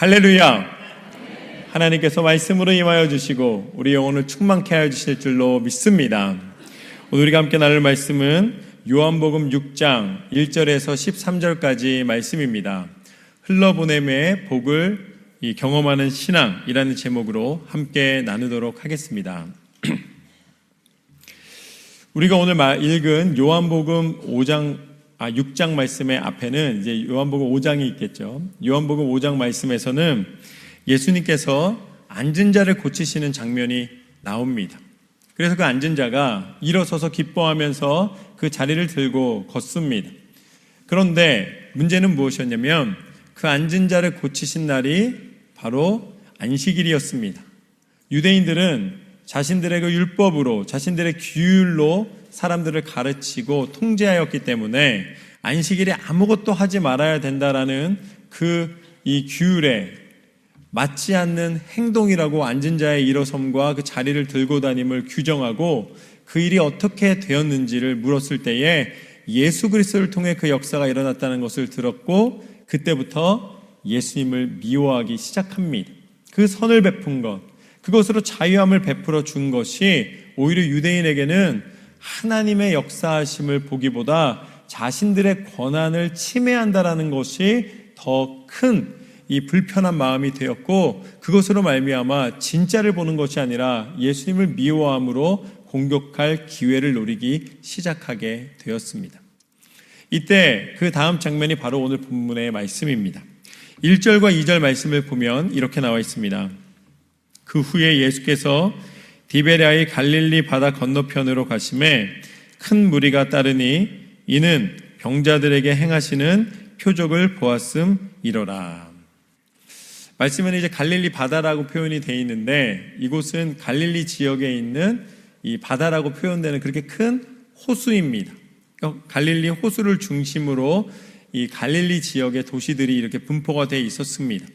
할렐루야! 하나님께서 말씀으로 임하여 주시고 우리 영혼을 충만케 하여 주실 줄로 믿습니다. 오늘 우리가 함께 나눌 말씀은 요한복음 6장 1절에서 13절까지 말씀입니다. 흘러보냄의 복을 경험하는 신앙이라는 제목으로 함께 나누도록 하겠습니다. 우리가 오늘 읽은 요한복음 6장 말씀의 앞에는 이제 요한복음 5장이 있겠죠. 요한복음 5장 말씀에서는 예수님께서 앉은 자를 고치시는 장면이 나옵니다. 그래서 그 앉은 자가 일어서서 기뻐하면서 그 자리를 들고 걷습니다. 그런데 문제는 무엇이었냐면 그 앉은 자를 고치신 날이 바로 안식일이었습니다. 유대인들은 자신들의 그 율법으로, 자신들의 규율로 사람들을 가르치고 통제하였기 때문에 안식일에 아무것도 하지 말아야 된다라는 이 규율에 맞지 않는 행동이라고 앉은 자의 일어섬과 그 자리를 들고 다님을 규정하고 그 일이 어떻게 되었는지를 물었을 때에 예수 그리스도를 통해 그 역사가 일어났다는 것을 들었고 그때부터 예수님을 미워하기 시작합니다. 그 선을 베푼 것, 그것으로 자유함을 베풀어 준 것이 오히려 유대인에게는 하나님의 역사하심을 보기보다 자신들의 권한을 침해한다라는 것이 더 큰 이 불편한 마음이 되었고, 그것으로 말미암아 진짜를 보는 것이 아니라 예수님을 미워함으로 공격할 기회를 노리기 시작하게 되었습니다. 이때 그 다음 장면이 바로 오늘 본문의 말씀입니다. 1절과 2절 말씀을 보면 이렇게 나와 있습니다. 그 후에 예수께서 디베랴의 갈릴리 바다 건너편으로 가심에 큰 무리가 따르니 이는 병자들에게 행하시는 표적을 보았음이로라. 말씀은 이제 갈릴리 바다라고 표현이 되어 있는데 이곳은 갈릴리 지역에 있는 이 바다라고 표현되는 그렇게 큰 호수입니다. 갈릴리 호수를 중심으로 이 갈릴리 지역의 도시들이 이렇게 분포가 되어 있었습니다.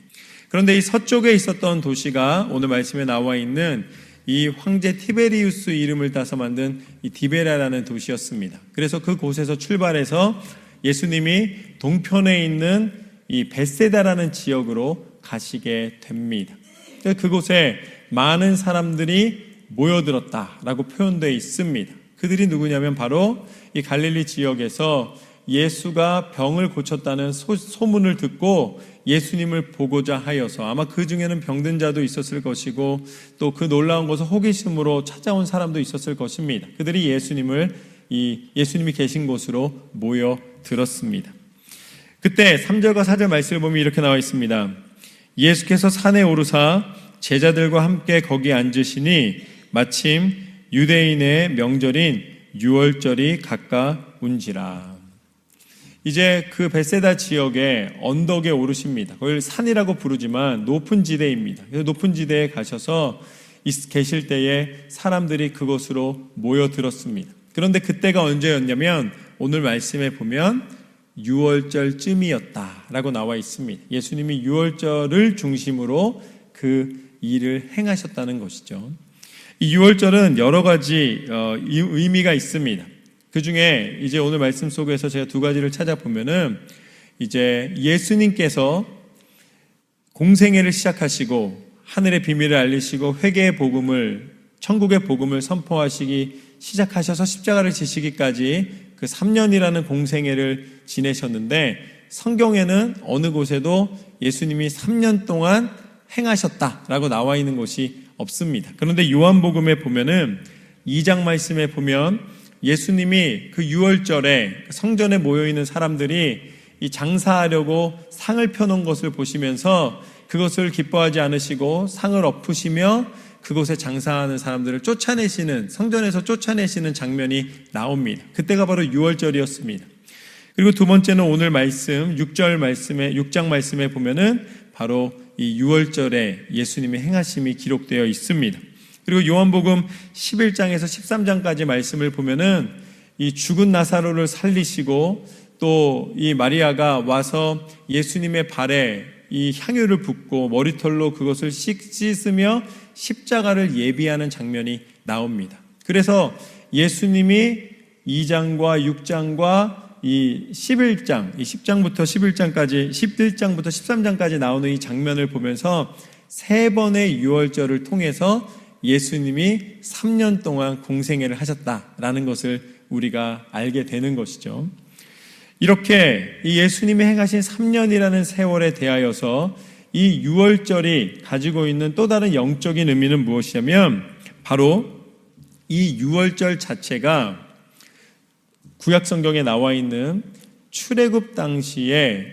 그런데 이 서쪽에 있었던 도시가 오늘 말씀에 나와 있는 이 황제 티베리우스 이름을 따서 만든 이 디베랴라는 도시였습니다. 그래서 그곳에서 출발해서 예수님이 동편에 있는 이 벳세다라는 지역으로 가시게 됩니다. 그곳에 많은 사람들이 모여들었다라고 표현되어 있습니다. 그들이 누구냐면 바로 이 갈릴리 지역에서 예수가 병을 고쳤다는 소문을 듣고 예수님을 보고자 하여서 아마 그 중에는 병든 자도 있었을 것이고 또 그 놀라운 것을 호기심으로 찾아온 사람도 있었을 것입니다. 그들이 예수님이 계신 곳으로 모여들었습니다. 그때 3절과 4절 말씀을 보면 이렇게 나와 있습니다. 예수께서 산에 오르사 제자들과 함께 거기 앉으시니 마침 유대인의 명절인 유월절이 가까운지라. 이제 그 벳세다 지역의 언덕에 오르십니다. 그걸 산이라고 부르지만 높은 지대입니다. 그래서 높은 지대에 가셔서 계실 때에 사람들이 그곳으로 모여들었습니다. 그런데 그때가 언제였냐면 오늘 말씀에 보면 6월절쯤이었다라고 나와 있습니다. 예수님이 6월절을 중심으로 그 일을 행하셨다는 것이죠. 이 6월절은 여러 가지 의미가 있습니다. 그 중에 이제 오늘 말씀 속에서 제가 두 가지를 찾아보면은 이제 예수님께서 공생애를 시작하시고 하늘의 비밀을 알리시고 회개의 복음을, 천국의 복음을 선포하시기 시작하셔서 십자가를 지시기까지 그 3년이라는 공생애를 지내셨는데 성경에는 어느 곳에도 예수님이 3년 동안 행하셨다라고 나와 있는 것이 없습니다. 그런데 요한복음에 보면은 2장 말씀에 보면 예수님이 그 6월절에 성전에 모여있는 사람들이 이 장사하려고 상을 펴놓은 것을 보시면서 그것을 기뻐하지 않으시고 상을 엎으시며 그곳에 장사하는 사람들을 성전에서 쫓아내시는 장면이 나옵니다. 그때가 바로 6월절이었습니다. 그리고 두 번째는 오늘 말씀 6장 말씀에 보면은 바로 이 6월절에 예수님의 행하심이 기록되어 있습니다. 그리고 요한복음 11장에서 13장까지 말씀을 보면은 이 죽은 나사로를 살리시고 또 이 마리아가 와서 예수님의 발에 이 향유를 붓고 머리털로 그것을 씻으며 십자가를 예비하는 장면이 나옵니다. 그래서 예수님이 2장과 6장과 이 11장, 이 10장부터 11장까지, 11장부터 13장까지 나오는 이 장면을 보면서 세 번의 유월절을 통해서 예수님이 3년 동안 공생애를 하셨다라는 것을 우리가 알게 되는 것이죠. 이렇게 이 예수님이 행하신 3년이라는 세월에 대하여서 이 유월절이 가지고 있는 또 다른 영적인 의미는 무엇이냐면 바로 이 유월절 자체가 구약 성경에 나와 있는 출애굽 당시에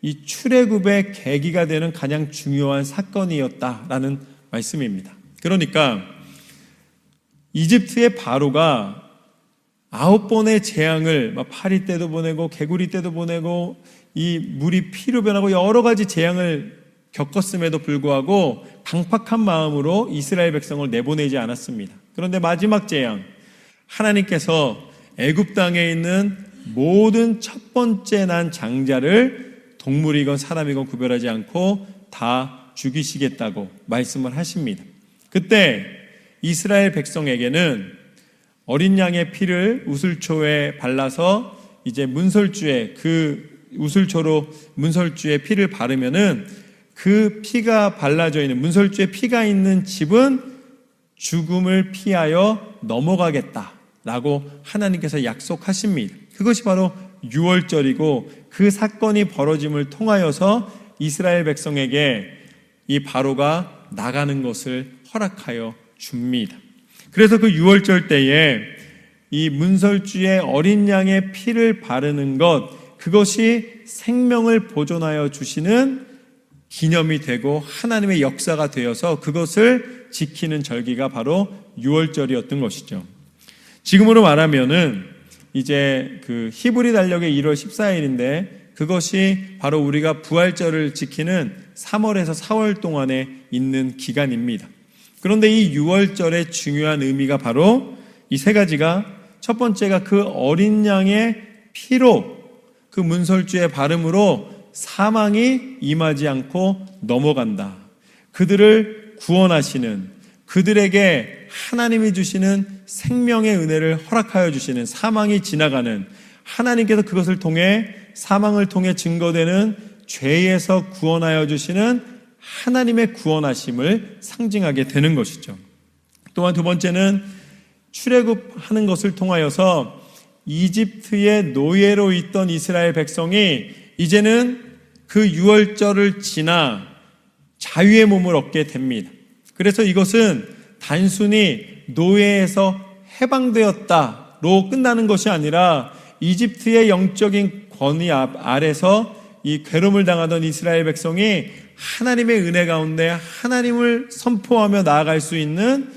이 출애굽의 계기가 되는 가장 중요한 사건이었다라는 말씀입니다. 그러니까 이집트의 바로가 9번의 재앙을 파리 때도 보내고 개구리 때도 보내고 이 물이 피로 변하고 여러 가지 재앙을 겪었음에도 불구하고 강팍한 마음으로 이스라엘 백성을 내보내지 않았습니다. 그런데 마지막 재앙, 하나님께서 애굽 땅에 있는 모든 첫 번째 난 장자를 동물이건 사람이건 구별하지 않고 다 죽이시겠다고 말씀을 하십니다. 그때 이스라엘 백성에게는 어린 양의 피를 우슬초에 발라서 이제 문설주에 그 우슬초로 문설주에 피를 바르면은 그 피가 발라져 있는 문설주에 피가 있는 집은 죽음을 피하여 넘어가겠다라고 하나님께서 약속하십니다. 그것이 바로 유월절이고 그 사건이 벌어짐을 통하여서 이스라엘 백성에게 이 바로가 나가는 것을 허락하여 줍니다. 그래서 그 유월절 때에 이 문설주에 어린 양의 피를 바르는 것, 그것이 생명을 보존하여 주시는 기념이 되고 하나님의 역사가 되어서 그것을 지키는 절기가 바로 유월절이었던 것이죠. 지금으로 말하면은 이제 그 히브리 달력의 1월 14일인데 그것이 바로 우리가 부활절을 지키는 3월에서 4월 동안에 있는 기간입니다. 그런데 이 유월절의 중요한 의미가 바로 이 세 가지가, 첫 번째가 그 어린 양의 피로 그 문설주의 바름으로 사망이 임하지 않고 넘어간다. 그들을 구원하시는, 그들에게 하나님이 주시는 생명의 은혜를 허락하여 주시는, 사망이 지나가는, 하나님께서 그것을 통해 사망을 통해 증거되는 죄에서 구원하여 주시는 하나님의 구원하심을 상징하게 되는 것이죠. 또한 두 번째는 출애굽하는 것을 통하여서 이집트의 노예로 있던 이스라엘 백성이 이제는 그 유월절을 지나 자유의 몸을 얻게 됩니다. 그래서 이것은 단순히 노예에서 해방되었다로 끝나는 것이 아니라 이집트의 영적인 권위 아래서 이 괴로움을 당하던 이스라엘 백성이 하나님의 은혜 가운데 하나님을 선포하며 나아갈 수 있는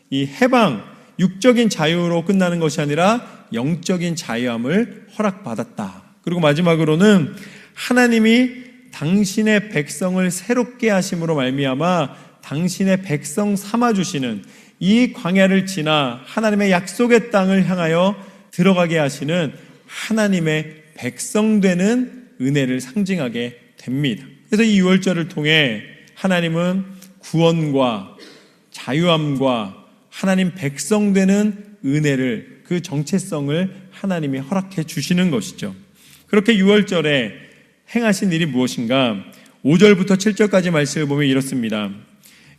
이 해방, 육적인 자유로 끝나는 것이 아니라 영적인 자유함을 허락받았다. 그리고 마지막으로는 하나님이 당신의 백성을 새롭게 하심으로 말미암아 당신의 백성 삼아주시는 이 광야를 지나 하나님의 약속의 땅을 향하여 들어가게 하시는 하나님의 백성 되는 은혜를 상징하게 됩니다. 그래서 이 유월절을 통해 하나님은 구원과 자유함과 하나님 백성 되는 은혜를, 그 정체성을 하나님이 허락해 주시는 것이죠. 그렇게 유월절에 행하신 일이 무엇인가? 5절부터 7절까지 말씀을 보면 이렇습니다.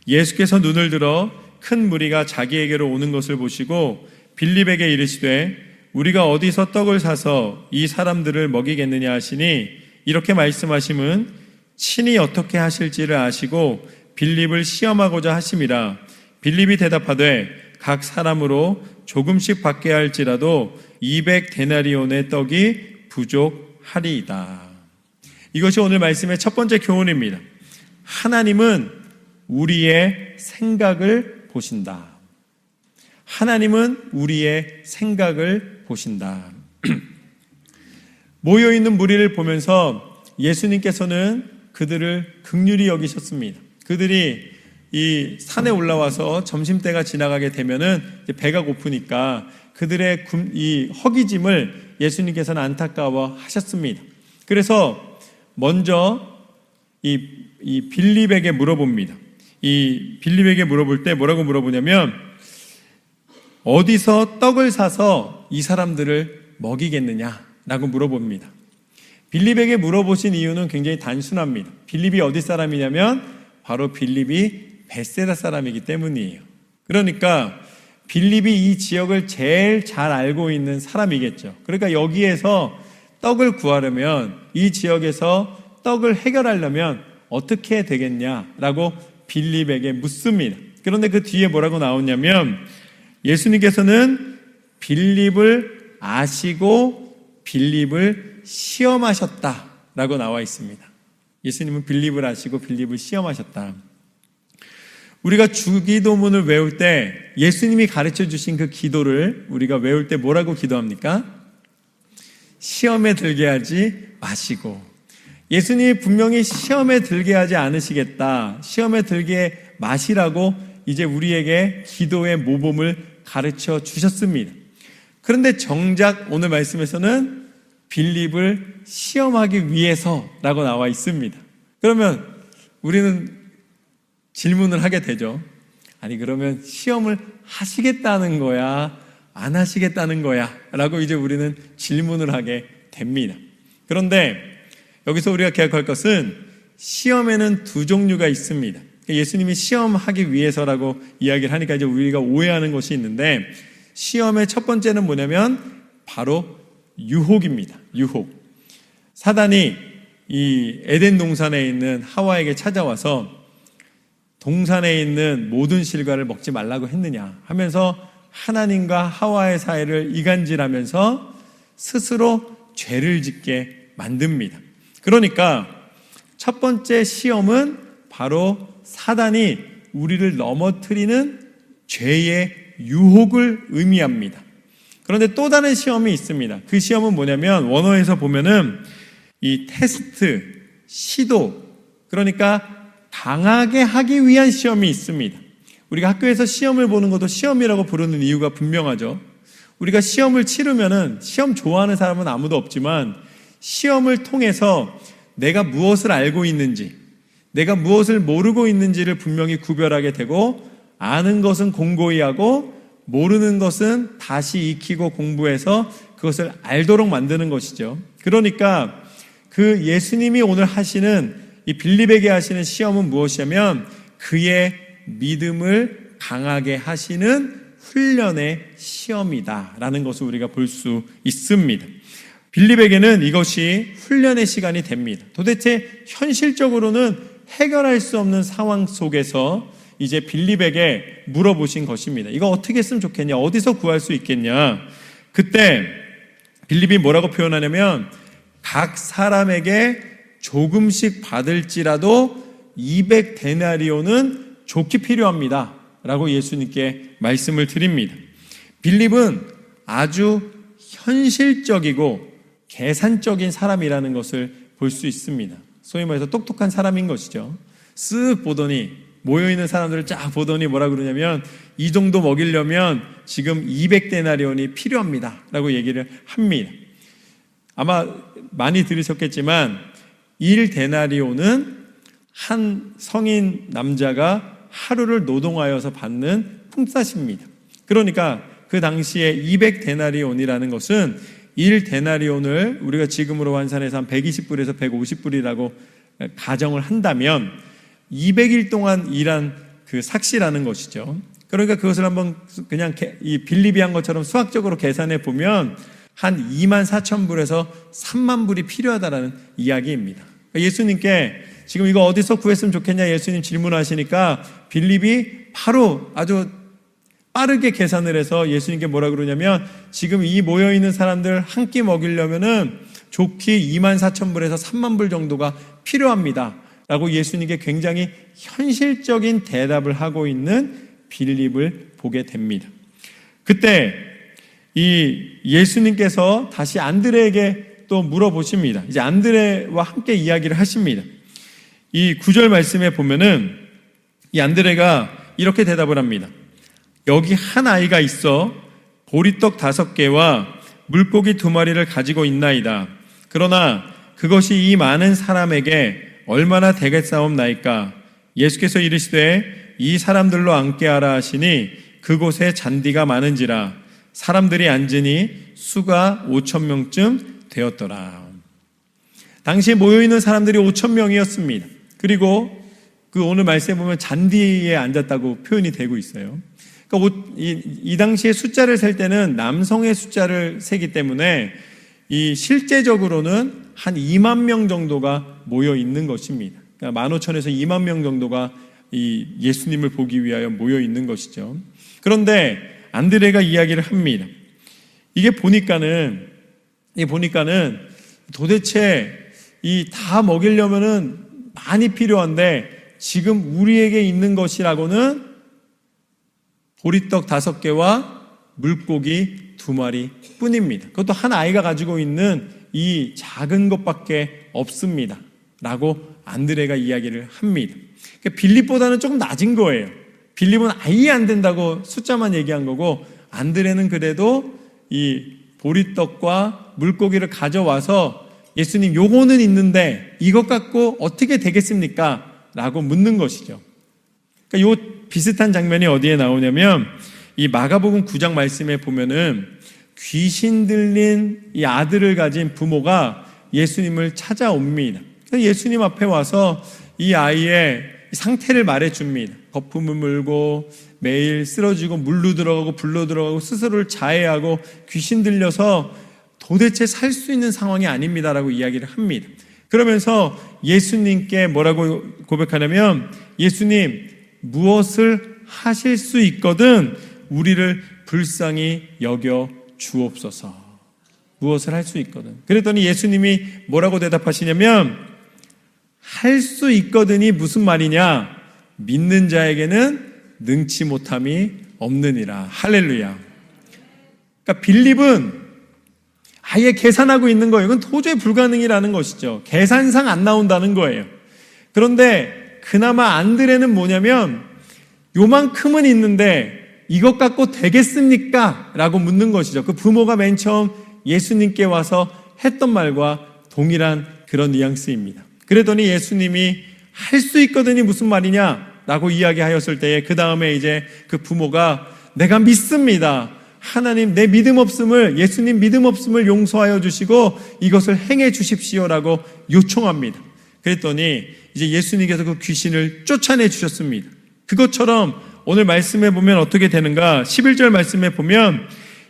예수께서 눈을 들어 큰 무리가 자기에게로 오는 것을 보시고 빌립에게 이르시되 우리가 어디서 떡을 사서 이 사람들을 먹이겠느냐 하시니, 이렇게 말씀하심은 친히 어떻게 하실지를 아시고 빌립을 시험하고자 하심이라. 빌립이 대답하되 각 사람으로 조금씩 받게 할지라도 200데나리온의 떡이 부족하리이다. 이것이 오늘 말씀의 첫 번째 교훈입니다. 하나님은 우리의 생각을 보신다. 하나님은 우리의 생각을 보신다. 모여있는 무리를 보면서 예수님께서는 그들을 긍휼히 여기셨습니다. 그들이 이 산에 올라와서 점심때가 지나가게 되면은 배가 고프니까 그들의 이 허기짐을 예수님께서는 안타까워 하셨습니다. 그래서 먼저 이 빌립에게 물어봅니다. 이 빌립에게 물어볼 때 뭐라고 물어보냐면, 어디서 떡을 사서 이 사람들을 먹이겠느냐? 라고 물어봅니다. 빌립에게 물어보신 이유는 굉장히 단순합니다. 빌립이 어디 사람이냐면 바로 빌립이 베세다 사람이기 때문이에요. 그러니까 빌립이 이 지역을 제일 잘 알고 있는 사람이겠죠. 그러니까 여기에서 떡을 구하려면, 이 지역에서 떡을 해결하려면 어떻게 해야 되겠냐라고 빌립에게 묻습니다. 그런데 그 뒤에 뭐라고 나오냐면 예수님께서는 빌립을 아시고 빌립을 시험하셨다라고 나와 있습니다. 예수님은 빌립을 아시고 빌립을 시험하셨다. 우리가 주기도문을 외울 때 예수님이 가르쳐 주신 그 기도를 우리가 외울 때 뭐라고 기도합니까? 시험에 들게 하지 마시고. 예수님이 분명히 시험에 들게 하지 않으시겠다, 시험에 들게 마시라고 이제 우리에게 기도의 모범을 가르쳐 주셨습니다. 그런데 정작 오늘 말씀에서는 빌립을 시험하기 위해서라고 나와 있습니다. 그러면 우리는 질문을 하게 되죠. 아니 그러면 시험을 하시겠다는 거야, 안 하시겠다는 거야? 라고 이제 우리는 질문을 하게 됩니다. 그런데 여기서 우리가 기억할 것은 시험에는 두 종류가 있습니다. 예수님이 시험하기 위해서라고 이야기를 하니까 이제 우리가 오해하는 것이 있는데, 시험의 첫 번째는 뭐냐면 바로 유혹입니다. 유혹. 사단이 이 에덴 동산에 있는 하와에게 찾아와서 동산에 있는 모든 실과를 먹지 말라고 했느냐 하면서 하나님과 하와의 사이를 이간질하면서 스스로 죄를 짓게 만듭니다. 그러니까 첫 번째 시험은 바로 사단이 우리를 넘어뜨리는 죄의 유혹을 의미합니다. 그런데 또 다른 시험이 있습니다. 그 시험은 뭐냐면 원어에서 보면은 이 테스트, 시도, 그러니까 당하게 하기 위한 시험이 있습니다. 우리가 학교에서 시험을 보는 것도 시험이라고 부르는 이유가 분명하죠. 우리가 시험을 치르면은, 시험 좋아하는 사람은 아무도 없지만 시험을 통해서 내가 무엇을 알고 있는지, 내가 무엇을 모르고 있는지를 분명히 구별하게 되고, 아는 것은 공고히 하고 모르는 것은 다시 익히고 공부해서 그것을 알도록 만드는 것이죠. 그러니까 그 예수님이 오늘 하시는, 이 빌립에게 하시는 시험은 무엇이냐면 그의 믿음을 강하게 하시는 훈련의 시험이다라는 것을 우리가 볼 수 있습니다. 빌립에게는 이것이 훈련의 시간이 됩니다. 도대체 현실적으로는 해결할 수 없는 상황 속에서 이제 빌립에게 물어보신 것입니다. 이거 어떻게 했으면 좋겠냐? 어디서 구할 수 있겠냐? 그때 빌립이 뭐라고 표현하냐면 각 사람에게 조금씩 받을지라도 200데나리온은 좋게 필요합니다 라고 예수님께 말씀을 드립니다. 빌립은 아주 현실적이고 계산적인 사람이라는 것을 볼 수 있습니다. 소위 말해서 똑똑한 사람인 것이죠. 쓱 보더니, 모여있는 사람들을 쫙 보더니 뭐라 그러냐면 이 정도 먹이려면 지금 200데나리온이 필요합니다 라고 얘기를 합니다. 아마 많이 들으셨겠지만 1데나리온은 한 성인 남자가 하루를 노동하여서 받는 품삯입니다. 그러니까 그 당시에 200데나리온이라는 것은 1데나리온을 우리가 지금으로 환산해서 한 120불에서 150불이라고 가정을 한다면 200일 동안 일한 그 삭시라는 것이죠. 그러니까 그것을 한번 그냥 이 빌립이 한 것처럼 수학적으로 계산해 보면 한 24,000불에서 30,000불이 필요하다라는 이야기입니다. 예수님께 지금 이거 어디서 구했으면 좋겠냐 예수님 질문하시니까 빌립이 바로 아주 빠르게 계산을 해서 예수님께 뭐라 그러냐면 지금 이 모여있는 사람들 한 끼 먹이려면은 좋기 24,000불에서 30,000불 정도가 필요합니다 라고 예수님께 굉장히 현실적인 대답을 하고 있는 빌립을 보게 됩니다. 그때 이 예수님께서 다시 안드레에게 또 물어보십니다. 이제 안드레와 함께 이야기를 하십니다. 이 9절 말씀에 보면은 이 안드레가 이렇게 대답을 합니다. 여기 한 아이가 있어 보리떡 5개와 물고기 2마리를 가지고 있나이다. 그러나 그것이 이 많은 사람에게 얼마나 되겠사옵나이까? 예수께서 이르시되 이 사람들로 앉게 하라 하시니 그곳에 잔디가 많은지라. 사람들이 앉으니 수가 5,000명쯤 되었더라. 당시에 모여있는 사람들이 5,000명이었습니다. 그리고 그 오늘 말씀에 보면 잔디에 앉았다고 표현이 되고 있어요. 그러니까 이 당시에 숫자를 셀 때는 남성의 숫자를 세기 때문에 이 실제적으로는 한 2만 명 정도가 모여 있는 것입니다. 그러니까 15,000에서 2만 명 정도가 이 예수님을 보기 위하여 모여 있는 것이죠. 그런데 안드레가 이야기를 합니다. 이게 보니까는 도대체 이 다 먹이려면은 많이 필요한데 지금 우리에게 있는 것이라고는 보리떡 5개와 물고기 2마리 뿐입니다. 그것도 한 아이가 가지고 있는 이 작은 것밖에 없습니다. 라고 안드레가 이야기를 합니다. 그러니까 빌립보다는 조금 낮은 거예요. 빌립은 아예 안 된다고 숫자만 얘기한 거고, 안드레는 그래도 이 보리떡과 물고기를 가져와서 예수님 요거는 있는데 이것 갖고 어떻게 되겠습니까? 라고 묻는 것이죠. 그러니까 요 비슷한 장면이 어디에 나오냐면 이 마가복음 9장 말씀에 보면은 귀신 들린 이 아들을 가진 부모가 예수님을 찾아옵니다. 그래서 예수님 앞에 와서 이 아이의 상태를 말해줍니다. 거품을 물고 매일 쓰러지고 물로 들어가고 불로 들어가고 스스로를 자해하고 귀신 들려서 도대체 살 수 있는 상황이 아닙니다라고 이야기를 합니다. 그러면서 예수님께 뭐라고 고백하냐면, 예수님 무엇을 하실 수 있거든 우리를 불쌍히 여겨 주옵소서. 무엇을 할 수 있거든. 그랬더니 예수님이 뭐라고 대답하시냐면, 할 수 있거든이 무슨 말이냐? 믿는 자에게는 능치 못함이 없느니라. 할렐루야. 그러니까 빌립은 아예 계산하고 있는 거예요. 이건 도저히 불가능이라는 것이죠. 계산상 안 나온다는 거예요. 그런데 그나마 안드레는 뭐냐면, 요만큼은 있는데 이것 갖고 되겠습니까? 라고 묻는 것이죠. 그 부모가 맨 처음 예수님께 와서 했던 말과 동일한 그런 뉘앙스입니다. 그러더니 예수님이 할 수 있거든이 무슨 말이냐? 라고 이야기하였을 때에 그 다음에 이제 그 부모가 내가 믿습니다. 하나님 내 믿음 없음을, 예수님 믿음 없음을 용서하여 주시고 이것을 행해 주십시오라고 요청합니다. 그랬더니 이제 예수님께서 그 귀신을 쫓아내 주셨습니다. 그것처럼 오늘 말씀에 보면 어떻게 되는가? 11절 말씀에 보면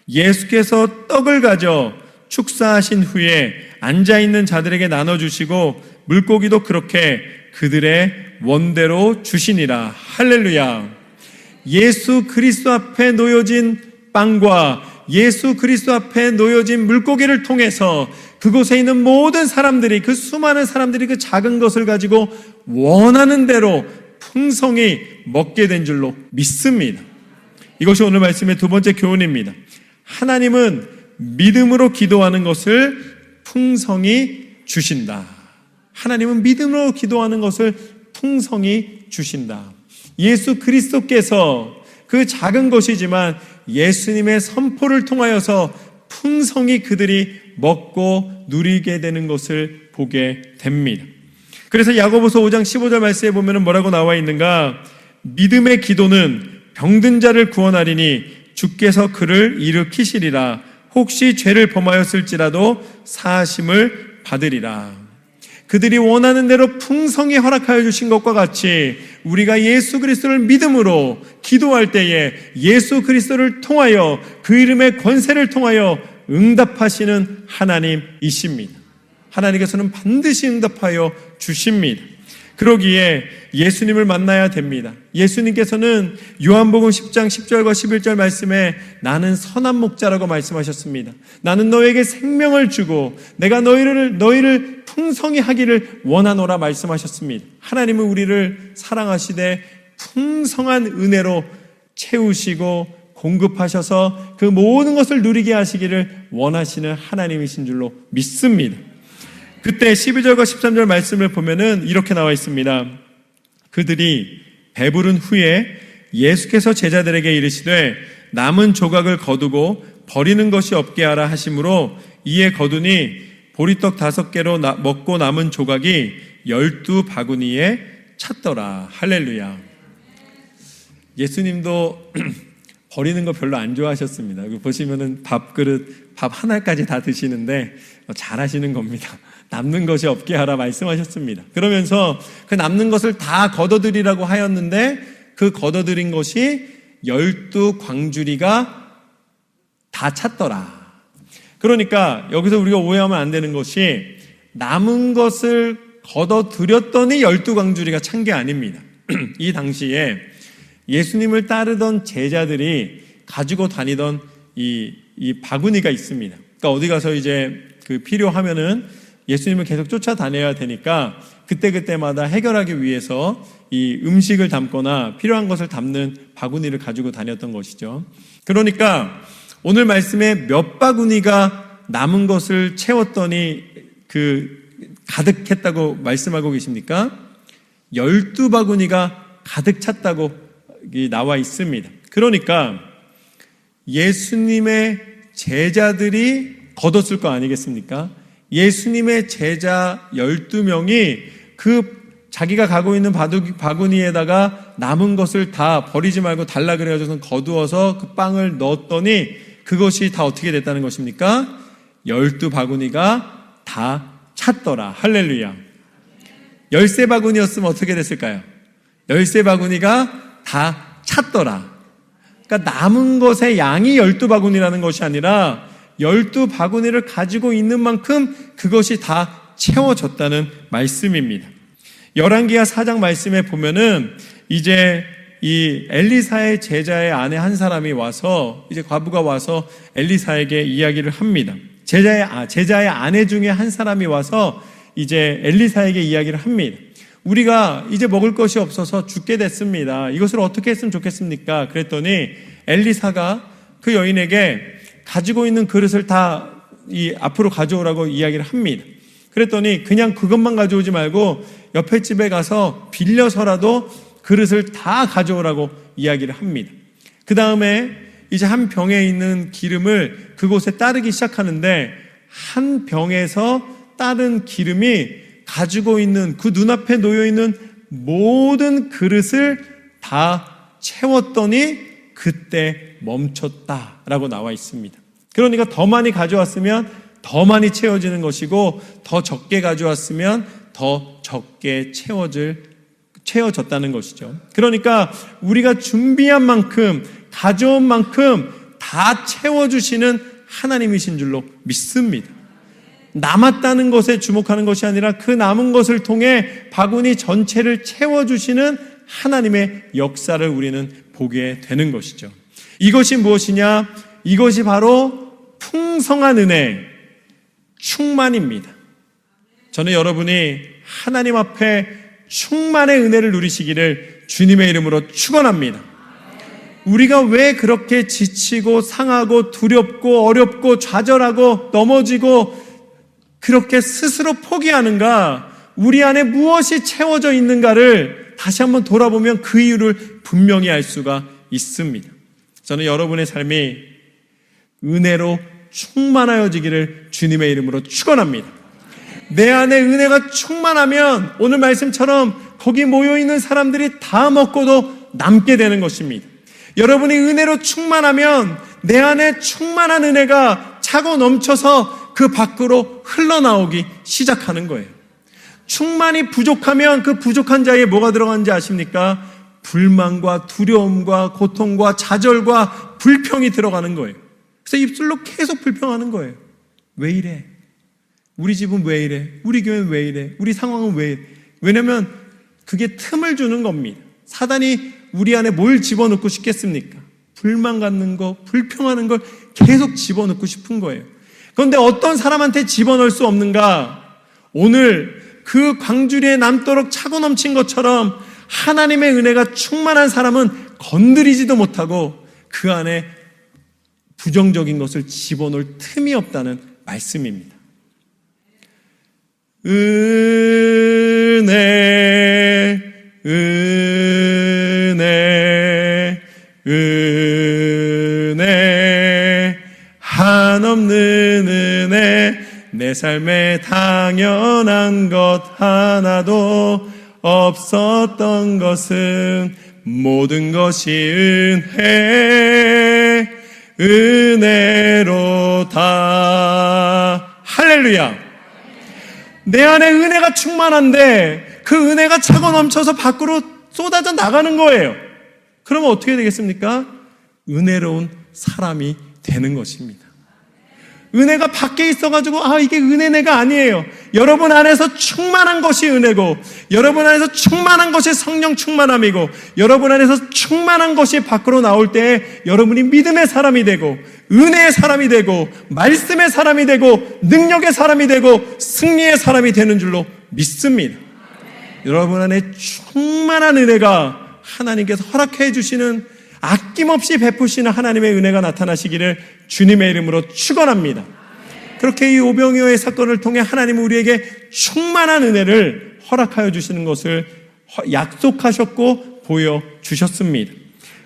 예수께서 떡을 가져 축사하신 후에 앉아있는 자들에게 나눠주시고 물고기도 그렇게 그들의 원대로 주시니라. 할렐루야. 예수 그리스도 앞에 놓여진 빵과 예수 그리스도 앞에 놓여진 물고기를 통해서 그곳에 있는 모든 사람들이, 그 수많은 사람들이 그 작은 것을 가지고 원하는 대로 풍성히 먹게 된 줄로 믿습니다. 이것이 오늘 말씀의 두 번째 교훈입니다. 하나님은 믿음으로 기도하는 것을 풍성히 주신다. 하나님은 믿음으로 기도하는 것을 풍성히 주신다. 예수 그리스도께서 그 작은 것이지만 예수님의 선포를 통하여서 풍성히 그들이 먹고 누리게 되는 것을 보게 됩니다. 그래서 야고보서 5장 15절 말씀에 보면 뭐라고 나와 있는가? 믿음의 기도는 병든 자를 구원하리니 주께서 그를 일으키시리라. 혹시 죄를 범하였을지라도 사하심을 받으리라. 그들이 원하는 대로 풍성히 허락하여 주신 것과 같이 우리가 예수 그리스도를 믿음으로 기도할 때에 예수 그리스도를 통하여 그 이름의 권세를 통하여 응답하시는 하나님이십니다. 하나님께서는 반드시 응답하여 주십니다. 그러기에 예수님을 만나야 됩니다. 예수님께서는 요한복음 10장 10절과 11절 말씀에 나는 선한 목자라고 말씀하셨습니다. 나는 너에게 생명을 주고 내가 너희를 풍성히 하기를 원하노라 말씀하셨습니다. 하나님은 우리를 사랑하시되 풍성한 은혜로 채우시고 공급하셔서 그 모든 것을 누리게 하시기를 원하시는 하나님이신 줄로 믿습니다. 그때 12절과 13절 말씀을 보면은 이렇게 나와 있습니다. 그들이 배부른 후에 예수께서 제자들에게 이르시되 남은 조각을 거두고 버리는 것이 없게 하라 하심으로 이에 거두니 보리떡 5개로 먹고 남은 조각이 12바구니에 찼더라. 할렐루야. 예수님도 버리는 거 별로 안 좋아하셨습니다. 보시면은 밥 하나까지 다 드시는데 잘하시는 겁니다. 남는 것이 없게 하라 말씀하셨습니다. 그러면서 그 남는 것을 다 걷어들이라고 하였는데 그 걷어들인 것이 12광주리가 다 찼더라. 그러니까 여기서 우리가 오해하면 안 되는 것이 남은 것을 걷어들였더니 12광주리가 찬 게 아닙니다. 이 당시에 예수님을 따르던 제자들이 가지고 다니던 이 바구니가 있습니다. 그러니까 어디 가서 이제 필요하면은 예수님을 계속 쫓아다녀야 되니까 그때마다 해결하기 위해서 이 음식을 담거나 필요한 것을 담는 바구니를 가지고 다녔던 것이죠. 그러니까 오늘 말씀에 몇 바구니가 남은 것을 채웠더니 가득했다고 말씀하고 계십니까? 12바구니가 가득 찼다고 나와 있습니다. 그러니까 예수님의 제자들이 걷었을 거 아니겠습니까? 예수님의 제자 12명이 자기가 가고 있는 바구니에다가 남은 것을 다 버리지 말고 달라 그래가지고 거두어서 그 빵을 넣었더니 그것이 다 어떻게 됐다는 것입니까? 12바구니가 다 찼더라. 할렐루야. 13바구니였으면 어떻게 됐을까요? 13바구니가 다 찼더라. 그러니까 남은 것의 양이 12바구니라는 것이 아니라 12바구니를 가지고 있는 만큼 그것이 다 채워졌다는 말씀입니다. 열왕기하 4장 말씀에 보면은 이제 이 엘리사의 제자의 아내 한 사람이 와서 이제 과부가 와서 엘리사에게 이야기를 합니다. 제자의 아내 중에 한 사람이 와서 이제 엘리사에게 이야기를 합니다. 우리가 이제 먹을 것이 없어서 죽게 됐습니다. 이것을 어떻게 했으면 좋겠습니까? 그랬더니 엘리사가 그 여인에게 가지고 있는 그릇을 다 앞으로 가져오라고 이야기를 합니다. 그랬더니 그냥 그것만 가져오지 말고 옆에 집에 가서 빌려서라도 그릇을 다 가져오라고 이야기를 합니다. 그 다음에 이제 한 병에 있는 기름을 그곳에 따르기 시작하는데 한 병에서 따른 기름이 가지고 있는 그 눈앞에 놓여있는 모든 그릇을 다 채웠더니 그때 멈췄다라고 나와 있습니다. 그러니까 더 많이 가져왔으면 더 많이 채워지는 것이고 더 적게 가져왔으면 더 적게 채워졌다는 것이죠. 그러니까 우리가 준비한 만큼 가져온 만큼 다 채워주시는 하나님이신 줄로 믿습니다. 남았다는 것에 주목하는 것이 아니라 그 남은 것을 통해 바구니 전체를 채워주시는 하나님의 역사를 우리는 보게 되는 것이죠. 이것이 무엇이냐? 이것이 바로 풍성한 은혜, 충만입니다. 저는 여러분이 하나님 앞에 충만의 은혜를 누리시기를 주님의 이름으로 축원합니다. 우리가 왜 그렇게 지치고 상하고 두렵고 어렵고 좌절하고 넘어지고 그렇게 스스로 포기하는가? 우리 안에 무엇이 채워져 있는가를 다시 한번 돌아보면 그 이유를 분명히 알 수가 있습니다. 저는 여러분의 삶이 은혜로 충만하여지기를 주님의 이름으로 축원합니다. 내 안에 은혜가 충만하면 오늘 말씀처럼 거기 모여있는 사람들이 다 먹고도 남게 되는 것입니다. 여러분이 은혜로 충만하면 내 안에 충만한 은혜가 차고 넘쳐서 그 밖으로 흘러나오기 시작하는 거예요. 충만이 부족하면 그 부족한 자리에 뭐가 들어가는지 아십니까? 불만과 두려움과 고통과 좌절과 불평이 들어가는 거예요. 그래서 입술로 계속 불평하는 거예요. 왜 이래? 우리 집은 왜 이래? 우리 교회는 왜 이래? 우리 상황은 왜 이래? 왜냐면 그게 틈을 주는 겁니다. 사단이 우리 안에 뭘 집어넣고 싶겠습니까? 불만 갖는 거, 불평하는 걸 계속 집어넣고 싶은 거예요. 그런데 어떤 사람한테 집어넣을 수 없는가? 오늘 그 광주리에 남도록 차고 넘친 것처럼 하나님의 은혜가 충만한 사람은 건드리지도 못하고 그 안에 부정적인 것을 집어넣을 틈이 없다는 말씀입니다. 은혜, 은혜, 은혜, 한없는 은혜, 내 삶에 당연한 것 하나도 없었던 것은 모든 것이 은혜로다. 할렐루야. 내 안에 은혜가 충만한데 그 은혜가 차고 넘쳐서 밖으로 쏟아져 나가는 거예요. 그러면 어떻게 되겠습니까? 은혜로운 사람이 되는 것입니다. 은혜가 밖에 있어가지고 이게 은혜가 아니에요. 여러분 안에서 충만한 것이 은혜고, 여러분 안에서 충만한 것이 성령 충만함이고, 여러분 안에서 충만한 것이 밖으로 나올 때 여러분이 믿음의 사람이 되고, 은혜의 사람이 되고, 말씀의 사람이 되고, 능력의 사람이 되고, 승리의 사람이 되는 줄로 믿습니다. 여러분 안에 충만한 은혜가 하나님께서 허락해 주시는, 아낌없이 베푸시는 하나님의 은혜가 나타나시기를 주님의 이름으로 축원합니다. 그렇게 이 오병이어의 사건을 통해 하나님은 우리에게 충만한 은혜를 허락하여 주시는 것을 약속하셨고 보여주셨습니다.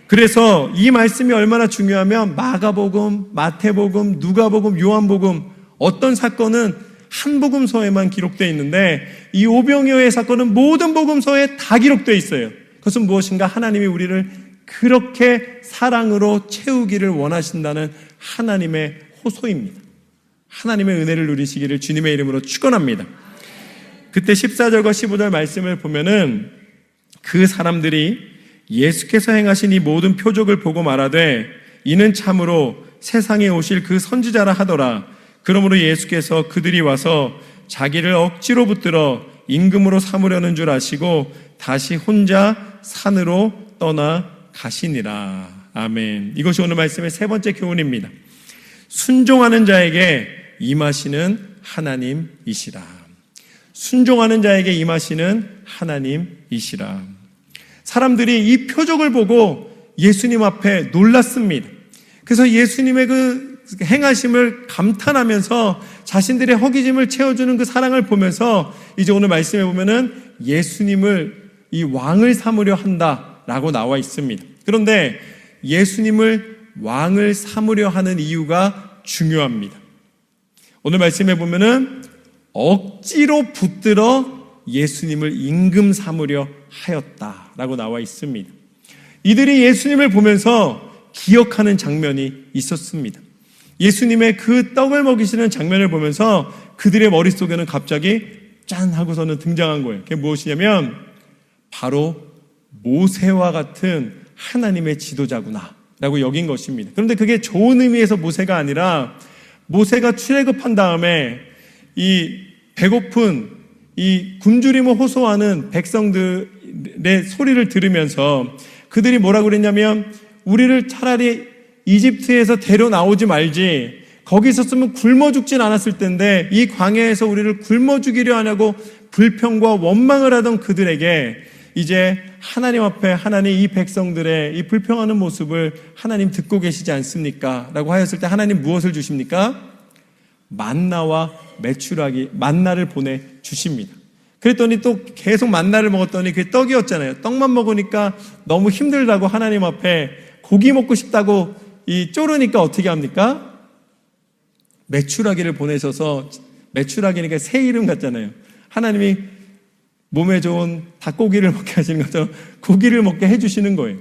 그래서 이 말씀이 얼마나 중요하면 마가복음, 마태복음, 누가복음, 요한복음, 어떤 사건은 한 복음서에만 기록되어 있는데 이 오병이어의 사건은 모든 복음서에 다 기록되어 있어요. 그것은 무엇인가? 하나님이 우리를 그렇게 사랑으로 채우기를 원하신다는 하나님의 호소입니다. 하나님의 은혜를 누리시기를 주님의 이름으로 축원합니다. 그때 14절과 15절 말씀을 보면은 그 사람들이 예수께서 행하신 이 모든 표적을 보고 말하되 이는 참으로 세상에 오실 그 선지자라 하더라. 그러므로 예수께서 그들이 와서 자기를 억지로 붙들어 임금으로 삼으려는 줄 아시고 다시 혼자 산으로 떠나 가시니라. 아멘. 이것이 오늘 말씀의 세 번째 교훈입니다. 순종하는 자에게 임하시는 하나님이시라. 순종하는 자에게 임하시는 하나님이시라. 사람들이 이 표적을 보고 예수님 앞에 놀랐습니다. 그래서 예수님의 그 행하심을 감탄하면서 자신들의 허기짐을 채워주는 그 사랑을 보면서 이제 오늘 말씀해 보면은 예수님을 이 왕을 삼으려 한다 라고 나와 있습니다. 그런데 예수님을 왕을 삼으려 하는 이유가 중요합니다. 오늘 말씀해 보면은 억지로 붙들어 예수님을 임금 삼으려 하였다라고 나와 있습니다. 이들이 예수님을 보면서 기억하는 장면이 있었습니다. 예수님의 그 떡을 먹이시는 장면을 보면서 그들의 머릿속에는 갑자기 짠 하고서는 등장한 거예요. 그게 무엇이냐면 바로 모세와 같은 하나님의 지도자구나 라고 여긴 것입니다. 그런데 그게 좋은 의미에서 모세가 아니라 모세가 출애굽한 다음에 이 배고픈 이 굶주림을 호소하는 백성들의 소리를 들으면서 그들이 뭐라고 그랬냐면 우리를 차라리 이집트에서 데려 나오지 말지, 거기 있었으면 굶어 죽진 않았을 텐데 이 광야에서 우리를 굶어 죽이려 하냐고 불평과 원망을 하던 그들에게 이제 하나님 앞에 하나님 이 백성들의 이 불평하는 모습을 하나님 듣고 계시지 않습니까? 라고 하였을 때 하나님 무엇을 주십니까? 만나와 메추라기, 만나를 보내주십니다. 그랬더니 또 계속 만나를 먹었더니 그게 떡이었잖아요. 떡만 먹으니까 너무 힘들다고 하나님 앞에 고기 먹고 싶다고 이 쪼르니까 어떻게 합니까? 메추라기를 보내셔서, 메추라기니까 새 이름 같잖아요. 하나님이 몸에 좋은 닭고기를 먹게 하시는 것처럼 고기를 먹게 해주시는 거예요.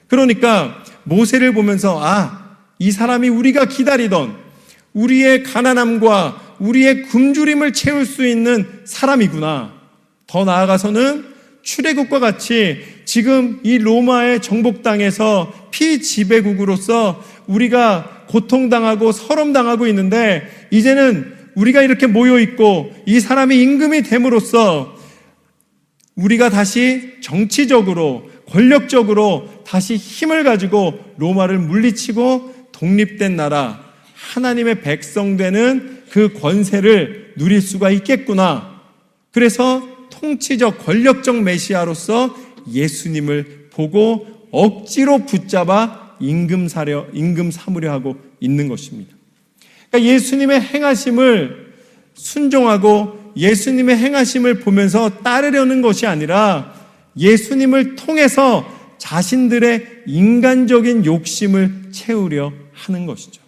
그러니까 모세를 보면서 이 사람이 우리가 기다리던 우리의 가난함과 우리의 굶주림을 채울 수 있는 사람이구나. 더 나아가서는 출애굽과 같이 지금 이 로마의 정복 땅에서 피지배국으로서 우리가 고통당하고 서름당하고 있는데 이제는 우리가 이렇게 모여있고 이 사람이 임금이 됨으로써 우리가 다시 정치적으로 권력적으로 다시 힘을 가지고 로마를 물리치고 독립된 나라, 하나님의 백성 되는 그 권세를 누릴 수가 있겠구나. 그래서 통치적 권력적 메시아로서 예수님을 보고 억지로 붙잡아 임금 삼으려 하고 있는 것입니다. 그러니까 예수님의 행하심을 순종하고 예수님의 행하심을 보면서 따르려는 것이 아니라 예수님을 통해서 자신들의 인간적인 욕심을 채우려 하는 것이죠.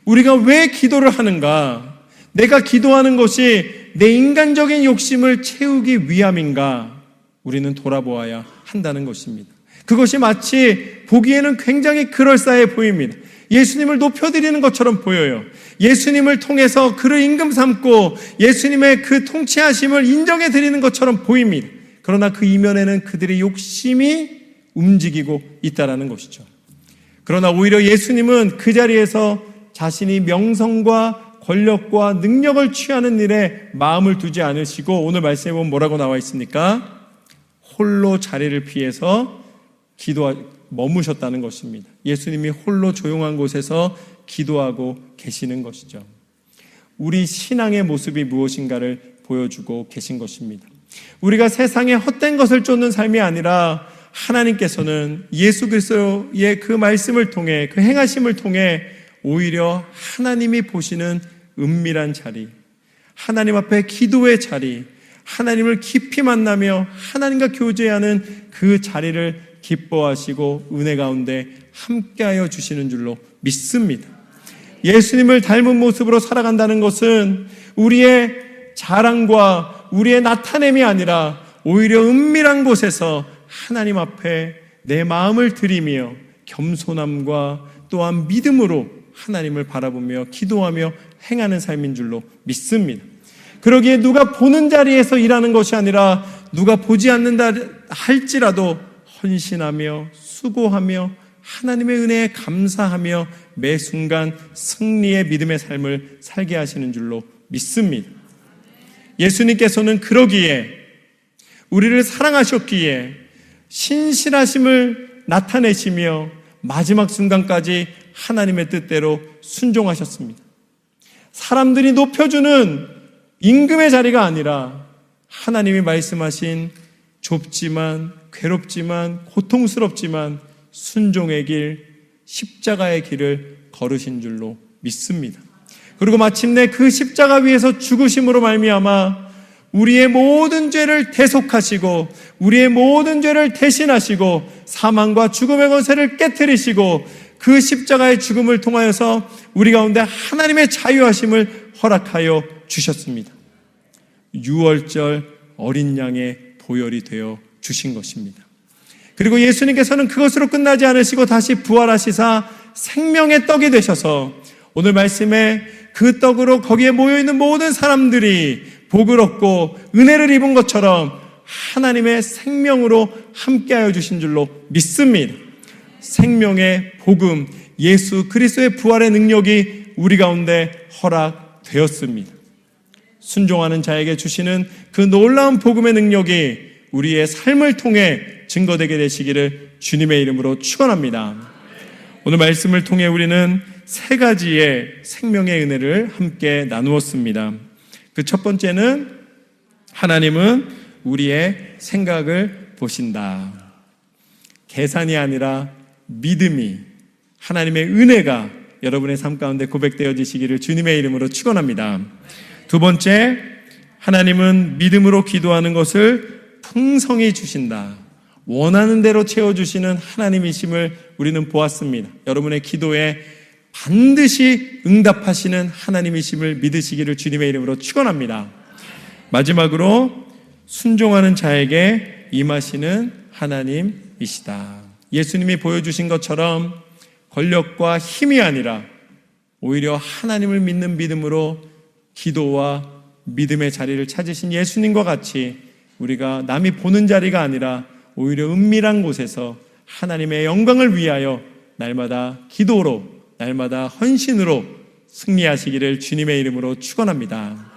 우리가 왜 기도를 하는가? 내가 기도하는 것이 내 인간적인 욕심을 채우기 위함인가? 우리는 돌아보아야 한다는 것입니다. 그것이 마치 보기에는 굉장히 그럴싸해 보입니다. 예수님을 높여드리는 것처럼 보여요. 예수님을 통해서 그를 임금 삼고 예수님의 그 통치하심을 인정해드리는 것처럼 보입니다. 그러나 그 이면에는 그들의 욕심이 움직이고 있다는 것이죠. 그러나 오히려 예수님은 그 자리에서 자신이 명성과 권력과 능력을 취하는 일에 마음을 두지 않으시고 오늘 말씀에 보면 뭐라고 나와 있습니까? 홀로 자리를 피해서 머무셨다는 것입니다. 예수님이 홀로 조용한 곳에서 기도하고 계시는 것이죠. 우리 신앙의 모습이 무엇인가를 보여주고 계신 것입니다. 우리가 세상에 헛된 것을 쫓는 삶이 아니라 하나님께서는 예수 그리스도의 그 말씀을 통해 그 행하심을 통해 오히려 하나님이 보시는 은밀한 자리, 하나님 앞에 기도의 자리, 하나님을 깊이 만나며 하나님과 교제하는 그 자리를 기뻐하시고 은혜 가운데 함께하여 주시는 줄로 믿습니다. 예수님을 닮은 모습으로 살아간다는 것은 우리의 자랑과 우리의 나타냄이 아니라 오히려 은밀한 곳에서 하나님 앞에 내 마음을 드리며 겸손함과 또한 믿음으로 하나님을 바라보며 기도하며 행하는 삶인 줄로 믿습니다. 그러기에 누가 보는 자리에서 일하는 것이 아니라 누가 보지 않는다 할지라도 헌신하며 수고하며 하나님의 은혜에 감사하며 매 순간 승리의 믿음의 삶을 살게 하시는 줄로 믿습니다. 예수님께서는 그러기에 우리를 사랑하셨기에 신실하심을 나타내시며 마지막 순간까지 하나님의 뜻대로 순종하셨습니다. 사람들이 높여주는 임금의 자리가 아니라 하나님이 말씀하신 좁지만 괴롭지만 고통스럽지만 순종의 길, 십자가의 길을 걸으신 줄로 믿습니다. 그리고 마침내 그 십자가 위에서 죽으심으로 말미암아 우리의 모든 죄를 대속하시고 우리의 모든 죄를 대신하시고 사망과 죽음의 권세를 깨뜨리시고 그 십자가의 죽음을 통하여서 우리 가운데 하나님의 자유하심을 허락하여 주셨습니다. 유월절 어린 양의 보혈이 되어 주신 것입니다. 그리고 예수님께서는 그것으로 끝나지 않으시고 다시 부활하시사 생명의 떡이 되셔서 오늘 말씀에 그 떡으로 거기에 모여있는 모든 사람들이 복을 얻고 은혜를 입은 것처럼 하나님의 생명으로 함께하여 주신 줄로 믿습니다. 생명의 복음, 예수 그리스도의 부활의 능력이 우리 가운데 허락되었습니다. 순종하는 자에게 주시는 그 놀라운 복음의 능력이 우리의 삶을 통해 증거되게 되시기를 주님의 이름으로 축원합니다. 오늘 말씀을 통해 우리는 세 가지의 생명의 은혜를 함께 나누었습니다. 그 첫 번째는 하나님은 우리의 생각을 보신다. 계산이 아니라 믿음이 하나님의 은혜가 여러분의 삶 가운데 고백되어지시기를 주님의 이름으로 축원합니다. 두 번째, 하나님은 믿음으로 기도하는 것을 풍성히 주신다. 원하는 대로 채워주시는 하나님이심을 우리는 보았습니다. 여러분의 기도에 반드시 응답하시는 하나님이심을 믿으시기를 주님의 이름으로 축원합니다. 마지막으로 순종하는 자에게 임하시는 하나님이시다. 예수님이 보여주신 것처럼 권력과 힘이 아니라 오히려 하나님을 믿는 믿음으로 기도와 믿음의 자리를 찾으신 예수님과 같이 우리가 남이 보는 자리가 아니라 오히려 은밀한 곳에서 하나님의 영광을 위하여 날마다 기도로 날마다 헌신으로 승리하시기를 주님의 이름으로 축원합니다.